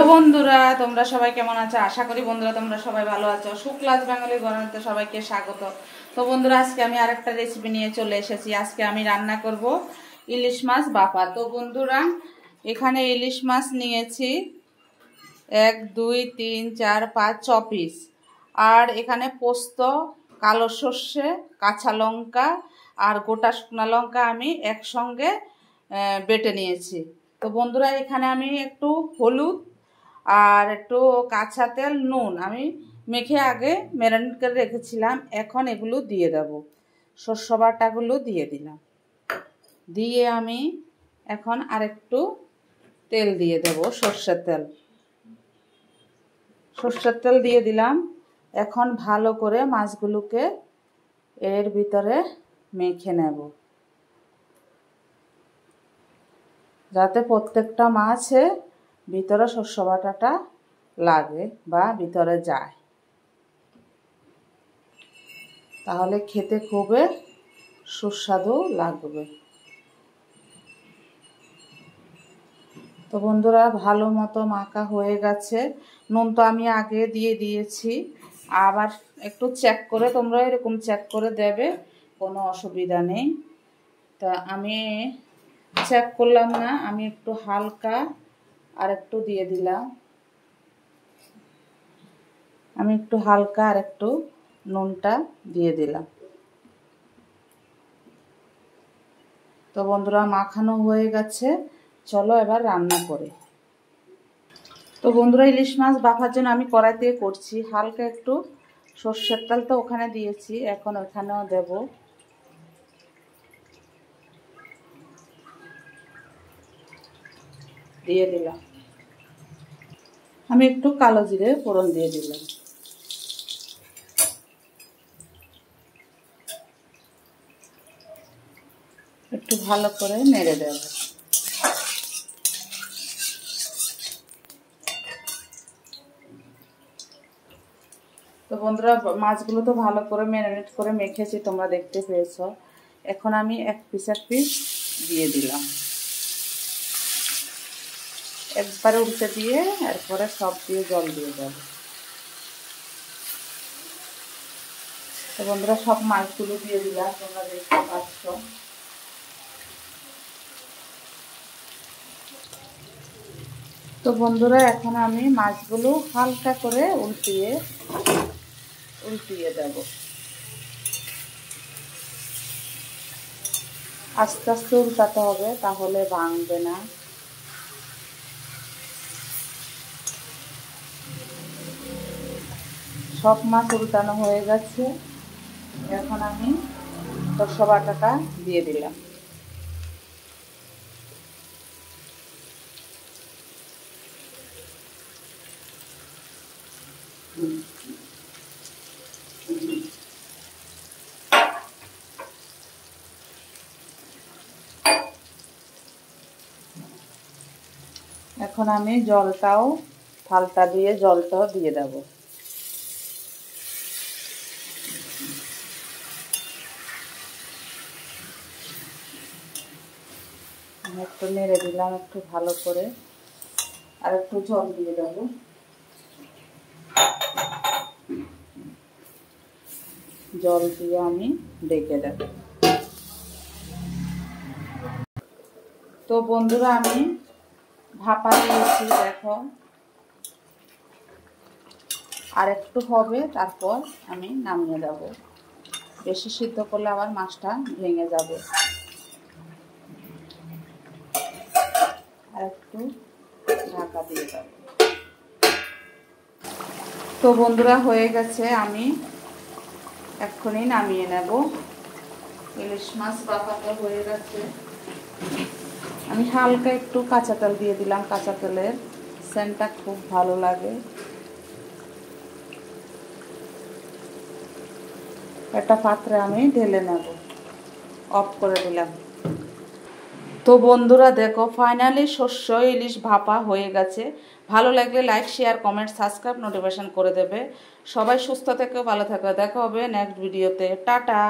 বন্ধুরা তোমরা সবাই কেমন আছো? আশা করি বন্ধুরা তোমরা সবাই ভালো আছো। শুক্লাস বাঙালি গণাতে সবাইকে স্বাগত। তো বন্ধুরা আজকে আমি আরেকটা রেসিপি নিয়ে চলে এসেছি। আজকে আমি রান্না করব ইলিশ মাছ বাফা। তো বন্ধুরা এখানে ইলিশ মাছ নিয়েছি 1 2 3 4 5 6 পিস। আর এখানে পোস্ত, কালো সর্ষে, কাঁচা লঙ্কা আর গোটা শুকনো লঙ্কা আমি একসঙ্গে বেটে নিয়েছি। তো বন্ধুরা এখানে আমি একটু হলুদ আর একটু কাঁচা তেল, নুন আমি মেখে আগে ম্যারিনেট করে রেখেছিলাম। এখন এগুলো দিয়ে দেব। সরষে বাটাগুলো দিয়ে দিলাম। দিয়ে আমি এখন আরেকটু তেল দিয়ে দেব, সরষের তেল দিয়ে দিলাম। এখন ভালো করে মাছগুলোকে এর ভিতরে মেখে নেব, যাতে প্রত্যেকটা মাছে ভিতরে সরষে বাটাটা লাগে বা ভিতরে যায়, তাহলে খেতে খুবই সুস্বাদু লাগবে। তো বন্ধুরা ভালো মতো মাখা হয়ে গেছে। নুন তো আমি আগে দিয়ে দিয়েছি, আবার একটু চেক করে তোমরা এরকম চেক করে দেবে, কোনো অসুবিধা নেই। তা আমি চেক করলাম না, আমি একটু হালকা আর একটু দিয়ে দিলাম। আমি একটু হালকা আর একটু নুনটা দিয়ে দিলাম। তো বন্ধুরা মাখানো হয়ে গেছে, চলো এবার রান্না করে। তো বন্ধুরা ইলিশ মাছ বাফার জন্য আমি কড়াই দিয়ে করছি। হালকা একটু সর্ষের তেল তো ওখানে দিয়েছি, এখন ওখানেও দেব। দিয়ে দিলাম। আমি একটু কালো জিরে ফোড়ন দিয়ে দিলাম। একটু ভালো করে নেড়ে দেব। তো বন্ধুরা মাছগুলো তো ভালো করে ম্যারিনেট করে মেখেছি, তোমরা দেখতে পেয়েছো। এখন আমি এক পিস দিয়ে দিলাম, একবারে উল্টে দিয়ে এরপরে সব দিয়ে জল দিয়ে দেব। তো বন্ধুরা সব মাছগুলো দিয়ে দিলাম, তোমরা দেখতে পাচ্ছ। তো বন্ধুরা এখন আমি মাছগুলো হালকা করে উল্টিয়ে দেব। আস্তে আস্তে উল্টাতে হবে, তাহলে ভাঙবে না। সব মাছ উল্টানো হয়ে গেছে। এখন আমি সরষে বাটাটা দিয়ে দিলাম। এখন আমি জলটাও থালটা দিয়ে জলটাও দিয়ে দেব। একটু নেড়ে দিলাম একটু ভালো করে, আর একটু জল দিয়ে দেব। জল দিয়ে আমি ঢেকে দেব। তো বন্ধুরা আমি ভাপা দিয়েছি, দেখো আর একটু হবে, তারপর আমি নামিয়ে দেব। বেশি সিদ্ধ করলে আবার মাছটা ভেঙে যাবে। আর একটু ঢাকা দিয়ে দেব। তো বন্ধুরা হয়ে গেছে, আমি এক্ষুনি নামিয়ে নেব। ইলিশ মাছ বাফাটা হয়ে গেছে। আমি হালকা একটু কাঁচা তেল দিয়ে দিলাম, কাঁচা তেলের সেন্টটা খুব ভালো লাগে। একটা পাত্রে আমি ঢেলে নেব। অফ করে দিলাম। তো বন্ধুরা দেখো ফাইনালি শস্য ইলিশ ভাপা হয়ে গেছে। ভালো লাগলে like, share, comment, subscribe, notification করে দেবে। সবাই সুস্থ থেকো, ভালো থাকো। দেখা হবে নেক্সট ভিডিওতে। টাটা।